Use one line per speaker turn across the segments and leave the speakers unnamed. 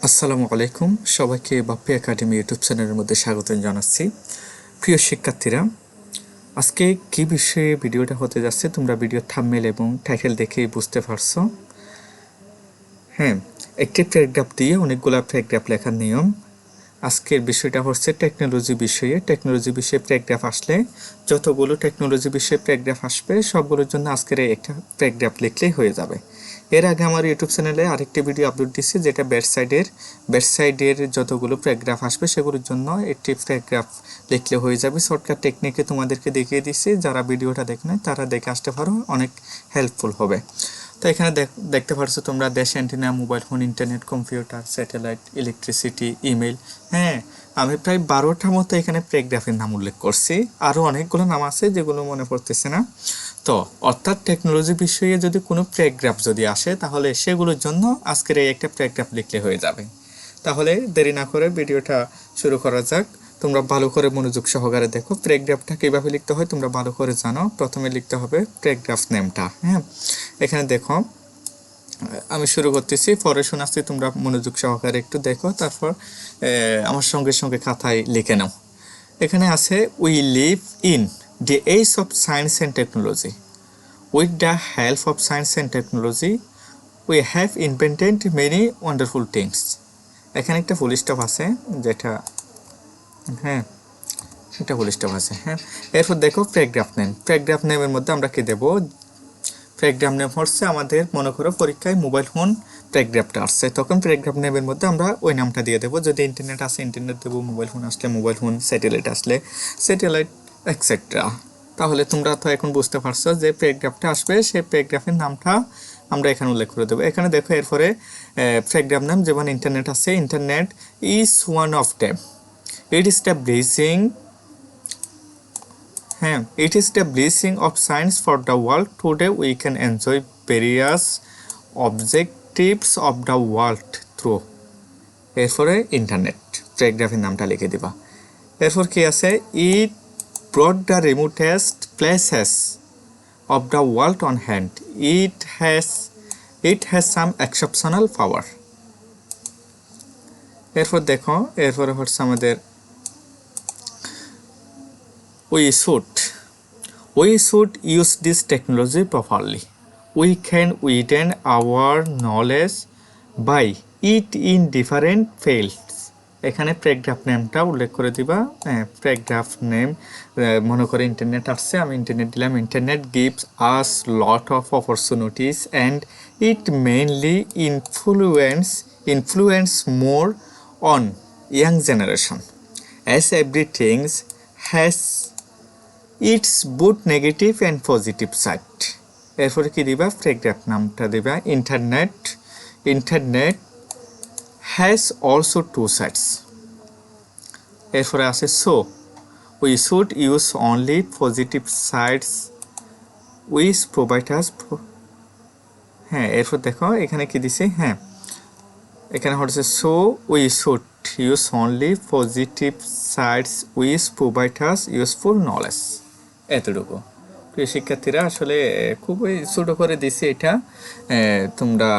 আসসালামু আলাইকুম, সবাইকে বাপ্পি একাডেমি ইউটিউব চ্যানেলের মধ্যে স্বাগত জানাচ্ছি। প্রিয় শিক্ষার্থীরা, আজকে কি বিষয়ে ভিডিওটা হতে যাচ্ছে তোমরা ভিডিও থাম্বনেল এবং টাইটেল দেখেই বুঝতে পারছো। হ্যাঁ, একটি প্যারাগ্রাফ দিয়ে অনেকগুলো প্যারাগ্রাফ লেখার নিয়ম। আজকের বিষয়টা হচ্ছে টেকনোলজি বিষয়ে। টেকনোলজি বিষয়ে প্যারাগ্রাফ আসলে যতগুলো টেকনোলজি বিষয়ে প্যারাগ্রাফ আসবে সবগুলোর জন্য আজকের একটা প্যারাগ্রাফ লিখলেই হয়ে যাবে। এর আগে আমার ইউটিউব চ্যানেলে আরেকটি ভিডিও আপলোড দিচ্ছি, যেটা বেডসাইডের যতগুলো প্যারাগ্রাফ আসবে সেগুলোর জন্য একটি প্যারাগ্রাফ লিখলে হয়ে যাবে। শর্টকাট টেকনিকে তোমাদেরকে দেখিয়ে দিচ্ছি, যারা ভিডিওটা দেখে নেয় তারা দেখে আসতে পারো, অনেক হেল্পফুল হবে। তো এখানে দেখতে পারছো তোমরা দেশ, antenna, mobile phone, internet, computer, satellite, electricity, email. হ্যাঁ, আমি প্রায় 12টার মতো এখানে প্যারাগ্রাফের নাম উল্লেখ করছি। আরও অনেকগুলো নাম আছে যেগুলো মনে পড়তেছে না। তো অর্থাৎ টেকনোলজি বিষয়ে যদি কোনো প্যারাগ্রাফ যদি আসে তাহলে সেগুলোর জন্য আজকের এই একটা প্যারাগ্রাফ লিখলে হয়ে যাবে। তাহলে দেরি না করে ভিডিওটা শুরু করা যাক। তোমরা ভালো করে মনোযোগ সহকারে দেখো। প্যারাগ্রাফটা কীভাবে লিখতে হয় তোমরা ভালো করে জানো। প্রথমে লিখতে হবে প্যারাগ্রাফ নেমটা। হ্যাঁ, এখানে দেখো আমি শুরু করতেছি, পরে শোনাচ্ছি, তোমরা মনোযোগ সহকারে একটু দেখো, তারপর আমার সঙ্গে সঙ্গে খাতায় লিখে নাও। এখানে আছে, we live in the age of science and technology. With the help of science and technology, we have invented many wonderful things. এখানে একটা ফুল স্টপ আছে, যেটা হ্যাঁ একটা ফুল স্টপ আছে। হ্যাঁ, এরপর দেখো প্যারাগ্রাফ নেম। প্যারাগ্রাফ নেমের মধ্যে আমরা কি দেব? প্যারাগ্রাফ নেম হচ্ছে আমাদের, মনে করো পরীক্ষায় মোবাইল ফোন প্যারাগ্রাফটা আসছে, তখন প্যারাগ্রাফ নেমের মধ্যে আমরা ওই নামটা দিয়ে দেবো। যদি ইন্টারনেট আসে ইন্টারনেট দেবো, মোবাইল ফোন আসলে মোবাইল ফোন, স্যাটেলাইট আসলে স্যাটেলাইট, এক্সেট্রা। তাহলে তোমরা তো এখন বুঝতে পারছো যে প্যারাগ্রাফটা আসবে, সেই প্যারাগ্রাফের নামটা আমরা এখানে উল্লেখ করে দেবো। এখানে দেখো এরপরে প্যারাগ্রাফ নাম, যেমন ইন্টারনেট আছে, internet is one of them. It is the blessing it is the blessing of science for the world. Today we can enjoy various objectives of the world through. এরপরে ইন্টারনেট, প্যারাগ্রাফের নামটা লিখে দিবা। এরপর কি আছে? It brought the remotest places of the world on hand. It has some exceptional power. এরপর দেখো, এরপরে হচ্ছে আমাদের We should use this technology properly. We can widen our knowledge by it in different fields. এখানে paragraph নেমটা উল্লেখ করে দিবা। প্যারাগ্রাফ নেম, মনে করে ইন্টারনেট আসছে, আমি ইন্টারনেট দিলাম। Internet gives us lot of opportunities and it mainly influence more on young generation, as everything has it's both negative and positive side. এরপরে কি দিবা? প্যারাগ্রাফ নামটা দিবা internet has also two sides. এরপরে আছে we should use only positive sides which provide us. হ্যাঁ, এরপর দেখো এখানে কি দিছে। হ্যাঁ, এখানে হচ্ছে we should use only positive sides which provide us useful knowledge. এতটুকু। প্রিয় শিক্ষার্থীরা, আসলে খুবই ছোটো করে দিছি এটা, তোমরা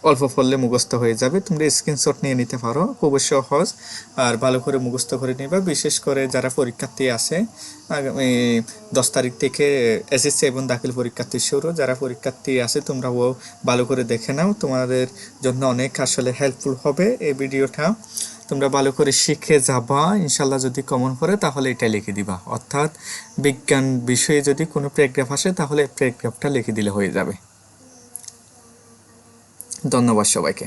অল্প পড়লে মুখস্থ হয়ে যাবে। তোমরা স্ক্রিনশট নিয়ে নিতে পারো, খুবই সহজ। আর ভালো করে মুখস্থ করে নিবা। বিশেষ করে যারা পরীক্ষার্থী আছে, আগামী 10 তারিখ থেকে এসএসসি এবং দাখিল পরীক্ষার্থী শুরু। যারা পরীক্ষার্থী আছে তোমরাও ভালো করে দেখে নাও, তোমাদের জন্য অনেক আসলে হেল্পফুল হবে এই ভিডিওটা। তোমরা ভালো করে শিখে যাবা ইনশাল্লাহ। যদি কমন পড়ে তাহলে এটা লিখে দিবা। অর্থাৎ বিজ্ঞান বিষয়ে যদি কোনো প্যারাগ্রাফ আসে তাহলে প্যারাগ্রাফটা লিখে দিলে হয়ে যাবে। ধন্যবাদ সবাইকে।